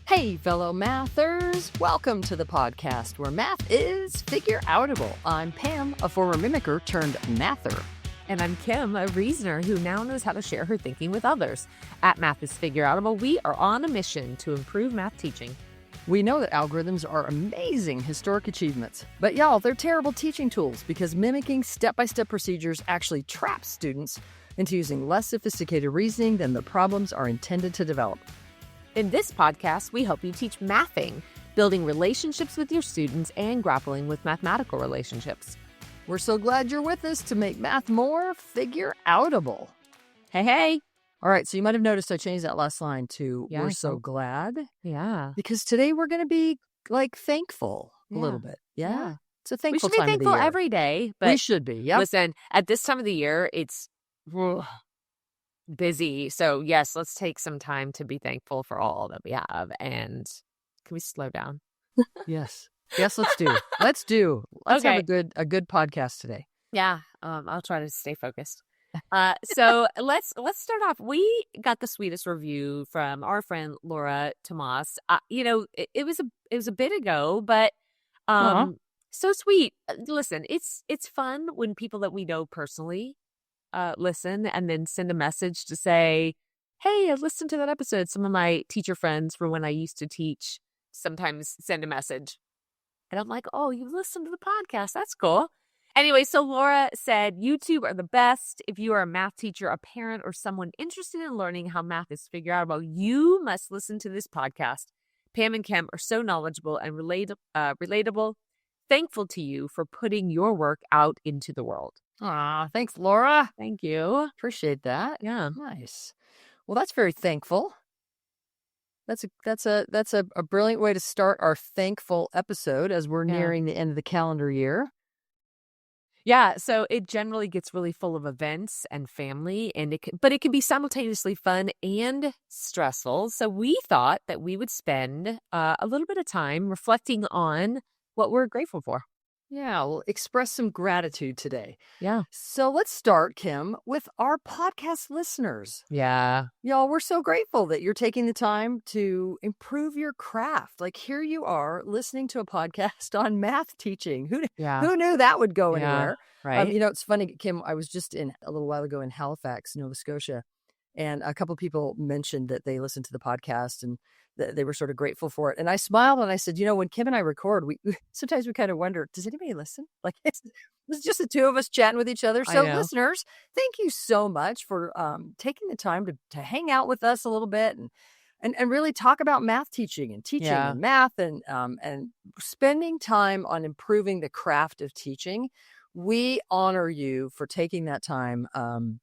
Hey, fellow mathers! Welcome to the podcast where math is FigureOutable. I'm Pam, a former mimicker turned mather. And I'm Kim, a reasoner who now knows how to share her thinking with others. At Math is FigureOutable, we are on a mission to improve math teaching. We know that algorithms are amazing historic achievements, but y'all, they're terrible teaching tools because mimicking step-by-step procedures actually traps students into using less sophisticated reasoning than the problems are intended to develop. In this podcast, we help you teach mathing, building relationships with your students and grappling with mathematical relationships. We're so glad you're with us to make math more FigureOutable. Hey. All right, so you might have noticed I changed that last line to Yeah, we're I so saw. glad. Yeah. Because today we're going to be thankful a little bit. Yeah. It's a We thankful should be time thankful of the year. every day, We but should be. Yep. listen, at this time of the year, it's busy. So yes, let's take some time to be thankful for all that we have. And can we slow down? Yes. Yes, let's do. Let's have Okay. a good podcast today. Yeah, I'll try to stay focused. So let's start off. We got the sweetest review from our friend Laura Tomas. It was a bit ago, but Aw. so sweet. Listen, it's fun when people that we know personally listen and then send a message to say, "Hey, I listened to that episode." Some of my teacher friends from when I used to teach sometimes send a message, and I'm like, "Oh, you listened to the podcast? That's cool." Anyway, so Laura said, YouTube are the best. If you are a math teacher, a parent, or someone interested in learning how math is FigureOutable, you must listen to this podcast. Pam and Kim are so knowledgeable and relatable. Thankful to you for putting your work out into the world. Aw, thanks, Laura. Thank you. Appreciate that. Yeah. Nice. Well, that's very thankful. That's a brilliant way to start our thankful episode as we're Yeah. nearing the end of the calendar year. Yeah, so it generally gets really full of events and family, but it can be simultaneously fun and stressful. So we thought that we would spend a little bit of time reflecting on what we're grateful for. Yeah, we'll express some gratitude today. Yeah. So let's start, Kim, with our podcast listeners. Yeah. Y'all, we're so grateful that you're taking the time to improve your craft. Like here you are listening to a podcast on math teaching. Who knew that would go anywhere? Right. It's funny, Kim, I was just a little while ago in Halifax, Nova Scotia, and a couple people mentioned that they listened to the podcast and they were sort of grateful for it. And I smiled and I said, when Kim and I record, sometimes we kind of wonder, does anybody listen? Like it's just the two of us chatting with each other. I So know. listeners, thank you so much for taking the time to hang out with us a little bit and really talk about math teaching and teaching Yeah. and math and spending time on improving the craft of teaching. We honor you for taking that time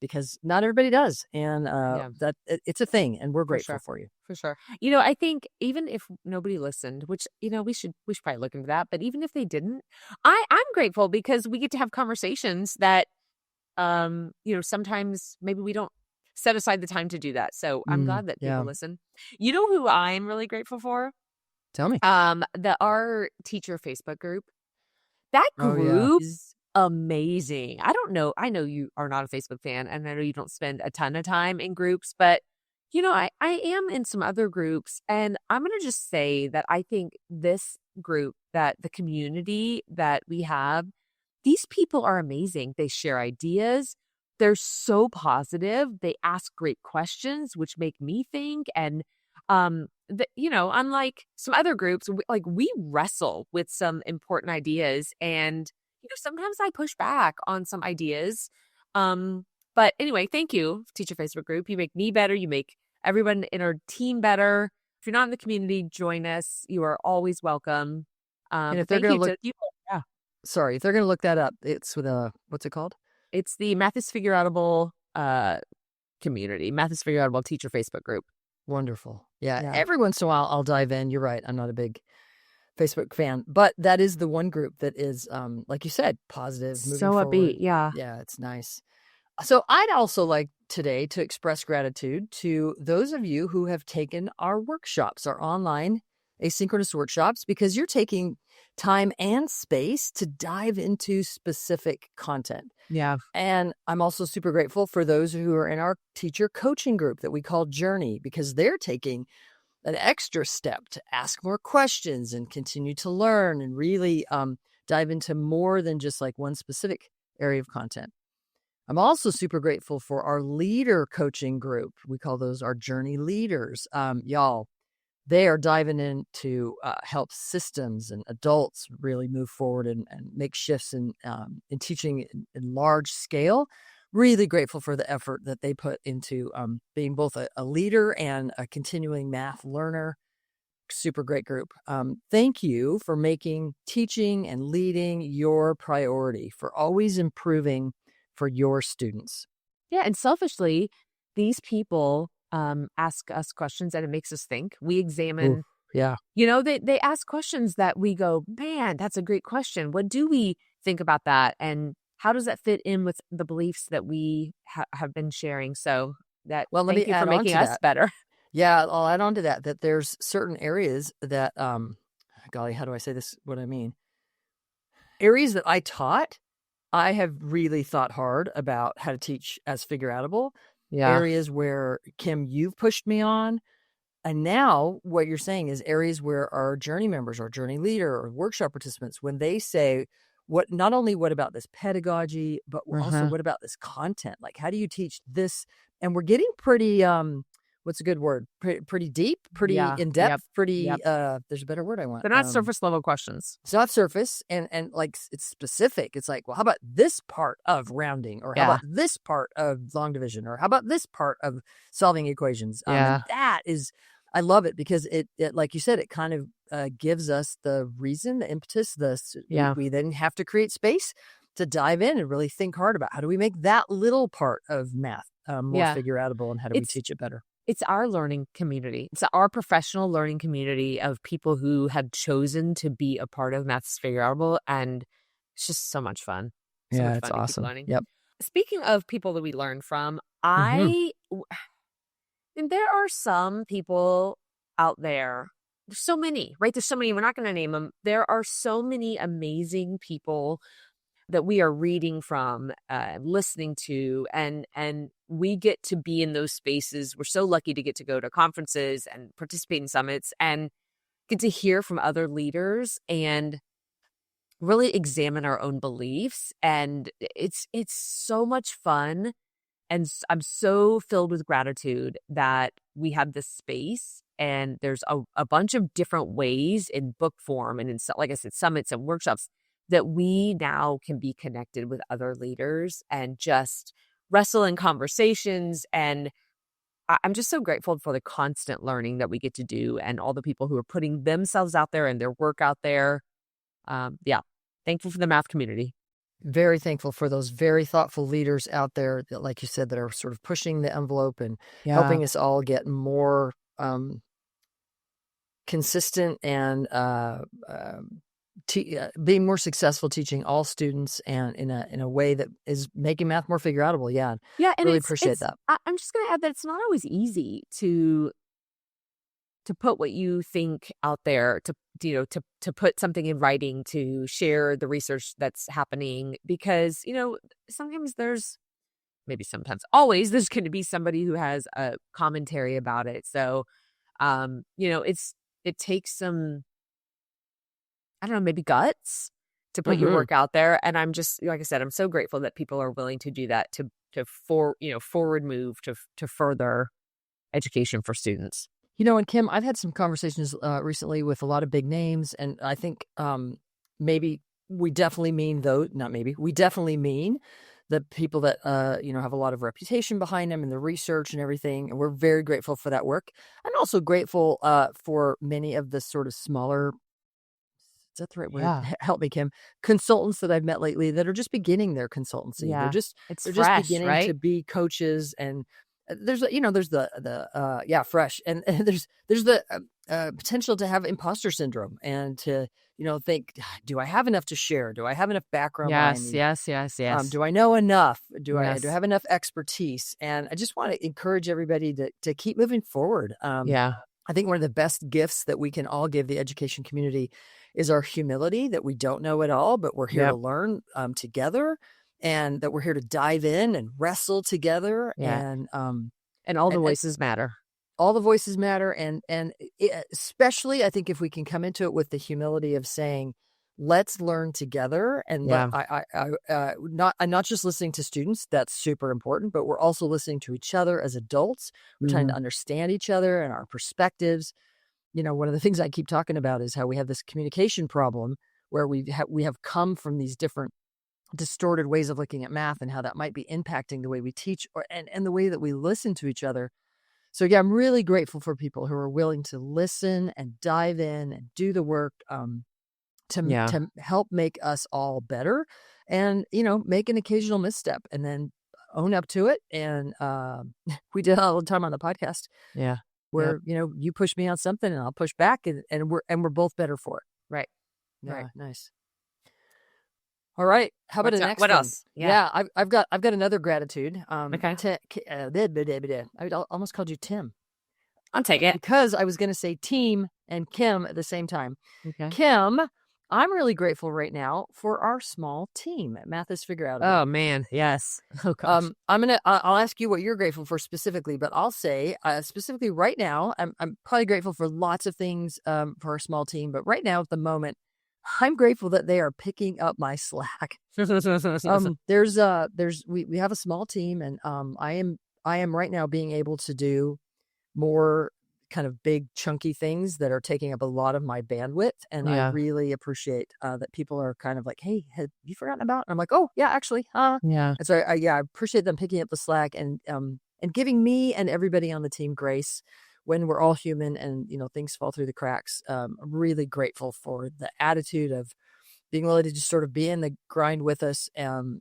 because not everybody does. And that it's a thing and we're grateful for you. For sure. I think even if nobody listened, which, we should probably look into that, but even if they didn't, I'm grateful because we get to have conversations that, sometimes maybe we don't set aside the time to do that. So I'm glad that people listen. You know who I'm really grateful for? Tell me. Our teacher Facebook group. That group is amazing. I don't know. I know you are not a Facebook fan and I know you don't spend a ton of time in groups, but I am in some other groups and I'm going to just say that I think this group, that the community that we have, these people are amazing. They share ideas. They're so positive. They ask great questions, which make me think. And, unlike some other groups, we wrestle with some important ideas and sometimes I push back on some ideas. But anyway, thank you, Teacher Facebook group. You make me better. You make everyone in our team better. If you're not in the community, join us. You are always welcome. And if they're going to look, yeah, if they're going to look that up, it's with what's it called? It's the Math is FigureOutable community, Math is FigureOutable teacher Facebook group. Wonderful. Yeah. Every once in a while, I'll dive in. You're right. I'm not a big Facebook fan, but that is the one group that is, like you said, positive, moving so forward. Upbeat. Yeah. Yeah, it's nice. So I'd also like today to express gratitude to those of you who have taken our workshops, our online asynchronous workshops, because you're taking time and space to dive into specific content. Yeah. And I'm also super grateful for those who are in our teacher coaching group that we call Journey, because they're taking an extra step to ask more questions and continue to learn and really dive into more than just like one specific area of content. I'm also super grateful for our leader coaching group. We call those our Journey Leaders. Y'all, they are diving in to help systems and adults really move forward and make shifts in teaching in large scale. Really grateful for the effort that they put into being both a leader and a continuing math learner. Super great group. Thank you for making teaching and leading your priority, for always improving for your students. Yeah. And selfishly, these people ask us questions and it makes us think. We examine, Ooh, yeah. They ask questions that we go, man, that's a great question. What do we think about that? And how does that fit in with the beliefs that we have been sharing? So Well, let thank me you for add on making to us that. better. Yeah, I'll add on to that there's certain areas that, golly, how do I say this? What I mean? Areas that I taught, I have really thought hard about how to teach as FigureOutable. Yeah. Areas where, Kim, you've pushed me on. And now what you're saying is areas where our Journey members or Journey leader or workshop participants, when they say, not only what about this pedagogy, but also what about this content? Like, how do you teach this? And we're getting pretty, what's a good word? Pretty deep, pretty Yeah. in depth, pretty, Yep. there's a better word I want. They're not surface level questions. It's not surface and like it's specific. It's like, well, how about this part of rounding, or how about this part of long division, or how about this part of solving equations? And that is, I love it because it like you said, it kind of gives us the reason, the impetus, we then have to create space to dive in and really think hard about how do we make that little part of math more FigureOutable, and how do we teach it better? It's our learning community. It's our professional learning community of people who have chosen to be a part of Math's FigureOutable, and it's just so much fun. So much It's fun to keep awesome. learning. Yep. Speaking of people that we learn from, and there are some people out there. There's so many, right? There's so many. We're not going to name them. There are so many amazing people that we are reading from, listening to, and we get to be in those spaces. We're so lucky to get to go to conferences and participate in summits and get to hear from other leaders and really examine our own beliefs. And it's so much fun. And I'm so filled with gratitude that we have this space, and there's a bunch of different ways in book form and in, like I said, summits and workshops that we now can be connected with other leaders and just wrestle in conversations. And I'm just so grateful for the constant learning that we get to do, and all the people who are putting themselves out there and their work out there. Thankful for the math community. Very thankful for those very thoughtful leaders out there that, like you said, that are sort of pushing the envelope and helping us all get more consistent and being more successful teaching all students, and in a way that is making math more FigureOutable. Yeah. And really appreciate that. I'm just going to add that it's not always easy to put what you think out there, to put something in writing, to share the research that's happening, because, sometimes always there's going to be somebody who has a commentary about it. So, it takes some, I don't know, maybe guts to put your work out there. And I'm just, like I said, I'm so grateful that people are willing to do that, to forward move, to further education for students. And Kim, I've had some conversations recently with a lot of big names, and I think maybe we definitely mean we definitely mean the people that, have a lot of reputation behind them and the research and everything. And we're very grateful for that work. I'm also grateful for many of the sort of smaller, is that the right word? Help me, Kim. Consultants that I've met lately that are just beginning their consultancy. Yeah. They're just beginning right? to be coaches, and there's the fresh, and there's the potential to have imposter syndrome and to think, do I have enough to share? Do I have enough background? Yes. Do I know enough? Do I have enough expertise? And I just want to encourage everybody to keep moving forward. I think one of the best gifts that we can all give the education community is our humility, that we don't know it all, but we're here to learn together. And that we're here to dive in and wrestle together, and all the voices matter. all the voices matter. And especially, I think if we can come into it with the humility of saying, let's learn together. And I'm not just listening to students. That's super important, but we're also listening to each other as adults. We're trying to understand each other and our perspectives. One of the things I keep talking about is how we have this communication problem where we have come from these different distorted ways of looking at math and how that might be impacting the way we teach and the way that we listen to each other. So yeah, I'm really grateful for people who are willing to listen and dive in and do the work to help make us all better and, make an occasional misstep and then own up to it. And we did it all the time on the podcast. Yeah. Where, you push me on something and I'll push back and we're both better for it. Right. Yeah, Right. nice. All right. How about the next what one? else? Yeah, I've got another gratitude. Okay. I almost called you Tim. I'll take it. Because I was going to say team and Kim at the same time. Okay. Kim, I'm really grateful right now for our small team at Math is FigureOutAble. Oh man, yes. Oh gosh. I'll ask you what you're grateful for specifically, but I'll say specifically right now, I'm probably grateful for lots of things for our small team, but right now at the moment, I'm grateful that they are picking up my slack. We have a small team, and I am right now being able to do more kind of big chunky things that are taking up a lot of my bandwidth, and I really appreciate that people are kind of like, hey, have you forgotten about? And I'm like, oh yeah, actually, and so I appreciate them picking up the slack and giving me and everybody on the team grace when we're all human and things fall through the cracks. I'm really grateful for the attitude of being willing to just sort of be in the grind with us and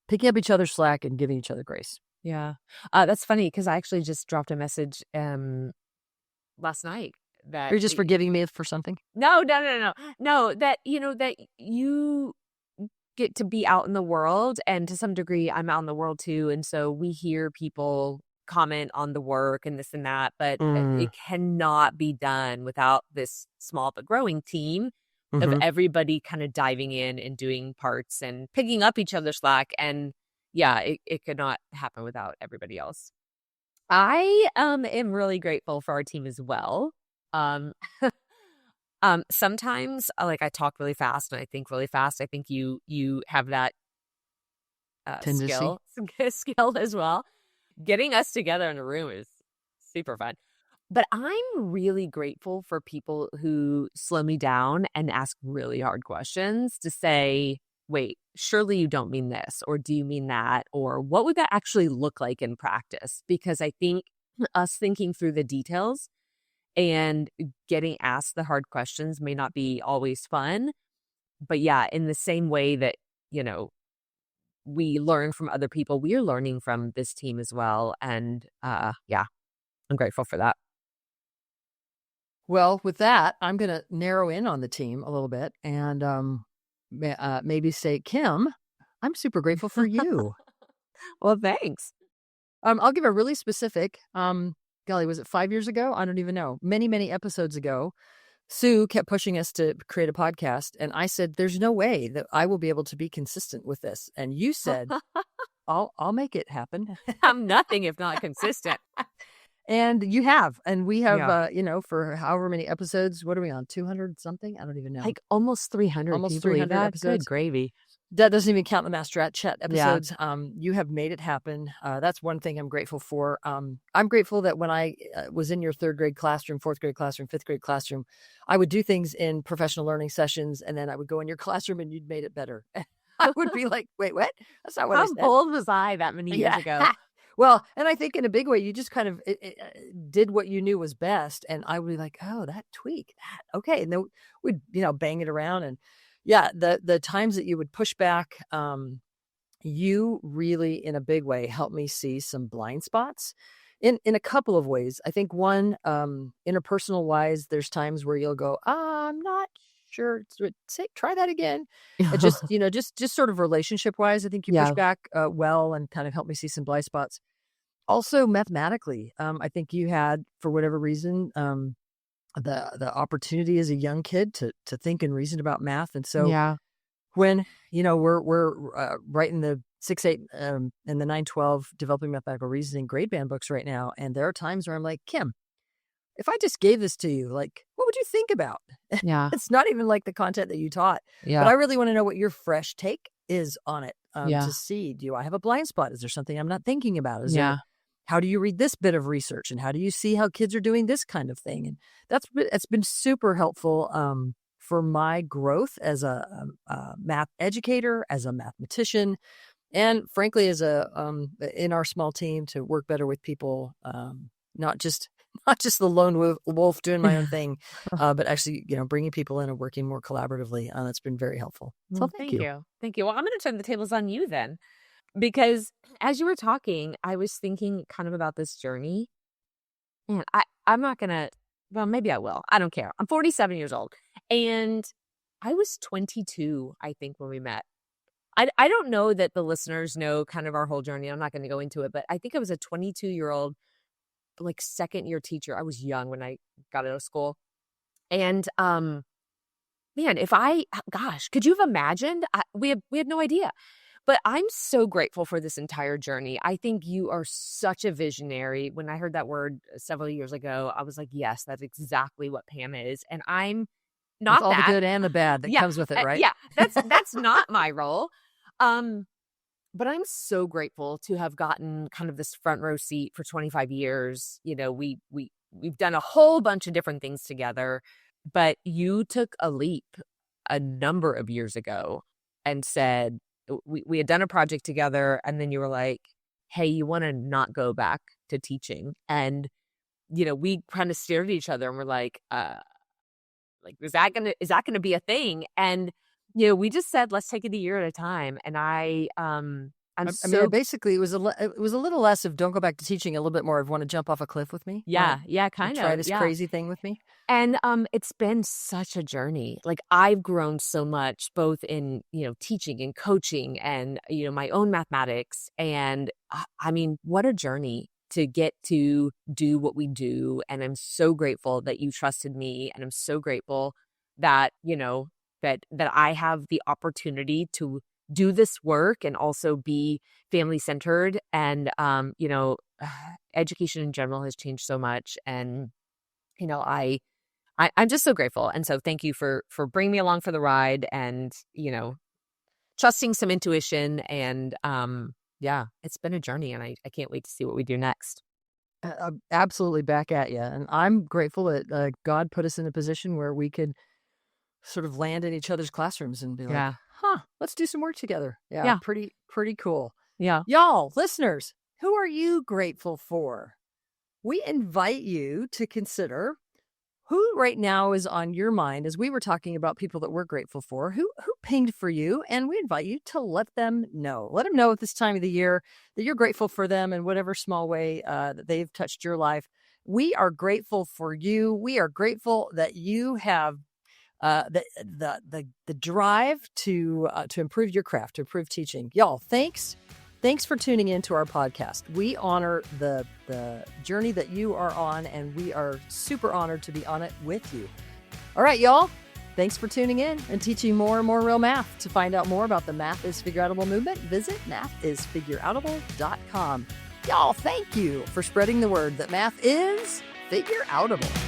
picking up each other's slack and giving each other grace. Yeah. That's funny because I actually just dropped a message last night that you're just forgiving me for something. No, that that you get to be out in the world, and to some degree I'm out in the world too, and so we hear people comment on the work and this and that, but it cannot be done without this small but growing team of everybody kind of diving in and doing parts and picking up each other's slack. And it could not happen without everybody else. I am really grateful for our team as well. Sometimes I talk really fast and I think really fast. I think you have that skill as well. Getting us together in a room is super fun. But I'm really grateful for people who slow me down and ask really hard questions to say, wait, surely you don't mean this, or do you mean that? Or what would that actually look like in practice? Because I think us thinking through the details and getting asked the hard questions may not be always fun. But in the same way that, we learn from other people, we are learning from this team as well. And I'm grateful for that. Well, with that, I'm going to narrow in on the team a little bit and maybe say, Kim, I'm super grateful for you. Well, thanks. I'll give a really specific, golly, was it 5 years ago? I don't even know. Many, many episodes ago, Sue kept pushing us to create a podcast. And I said, there's no way that I will be able to be consistent with this. And you said, I'll make it happen. I'm nothing if not consistent. And you have. And we have, for however many episodes, what are we on? 200 something? I don't even know. Like almost 300. Almost 300 episodes. Good gravy. That doesn't even count the Master Chat episodes. You have made it happen. That's one thing I'm grateful for. I'm grateful that when I was in your third grade classroom, fourth grade classroom, fifth grade classroom, I would do things in professional learning sessions, and then I would go in your classroom and you'd made it better. I would be like, wait, what? That's not what I said. How bold was I that many years ago? Well, and I think in a big way, you just kind of did what you knew was best. And I would be like, oh, that tweak, that. Okay. And then we'd, bang it around. And the times that you would push back, you really, in a big way, helped me see some blind spots in a couple of ways. I think one, interpersonal wise, there's times where you'll go, I'm not sure. Try that again. Just sort of relationship wise, I think you push back well and kind of helped me see some blind spots. Also, mathematically, I think you had, for whatever reason, the opportunity as a young kid to think and reason about math. And so when, we're right in the 6-8 and the 9-12 developing mathematical reasoning grade band books right now. And there are times where I'm like, Kim, if I just gave this to you, like, what would you think about? Yeah. It's not even like the content that you taught, Yeah. but I really want to know what your fresh take is on it. Yeah. To see, do I have a blind spot? Is there something I'm not thinking about? Yeah. How do you read this bit of research, and how do you see how kids are doing this kind of thing? And it's been super helpful for my growth as a math educator, as a mathematician, and frankly, as in our small team, to work better with people, not just the lone wolf doing my own thing, but actually, bringing people in and working more collaboratively. That's been very helpful. So Well, thank you. Thank you. Well, I'm going to turn the tables on you then, because as you were talking, I was thinking kind of about this journey. And I'm not going to, well, maybe I will. I don't care. I'm 47 years old. And I was 22, I think, when we met. I don't know that the listeners know kind of our whole journey. I'm not going to go into it, but I think I was a 22-year-old, like, second-year teacher. I was young when I got out of school. And, man, could you have imagined? We had no idea. But I'm so grateful for this entire journey. I think you are such a visionary. When I heard that word several years ago, I was like, yes, that's exactly what Pam is. And I'm not With all the good and the bad that comes with it, right? Yeah, that's not my role. But I'm so grateful to have gotten kind of this front row seat for 25 years. We've done a whole bunch of different things together, but you took a leap a number of years ago and said, we had done a project together, and then you were like, hey, you want to not go back to teaching? And, we kind of stared at each other and we're like, is that gonna be a thing? And, we just said, let's take it a year at a time. And basically it was a little less of don't go back to teaching, a little bit more of want to jump off a cliff with me. Yeah, kind of. Try this crazy thing with me. And it's been such a journey. Like, I've grown so much, both in, teaching and coaching and, my own mathematics. And I mean, what a journey to get to do what we do. And I'm so grateful that you trusted me. And I'm so grateful that, that I have the opportunity to do this work and also be family centered. And, education in general has changed so much. And, I'm just so grateful. And so thank you for bringing me along for the ride and, trusting some intuition. And it's been a journey, and I can't wait to see what we do next. I'm absolutely back at you. And I'm grateful that God put us in a position where we could sort of land in each other's classrooms and be like, let's do some work together. Yeah. Pretty cool. Yeah. Y'all, listeners, who are you grateful for? We invite you to consider who right now is on your mind as we were talking about people that we're grateful for, who pinged for you, and we invite you to let them know. Let them know at this time of the year that you're grateful for them in whatever small way that they've touched your life. We are grateful for you. We are grateful that you have the drive to improve your craft, to improve teaching. Y'all, thanks for tuning in to our podcast. We honor the journey that you are on, and we are super honored to be on it with you. All right, y'all, thanks for tuning in and teaching more and more real math. To find out more about the Math is FigureOutable movement, visit mathisfigureoutable.com. Y'all, thank you for spreading the word that math is FigureOutable.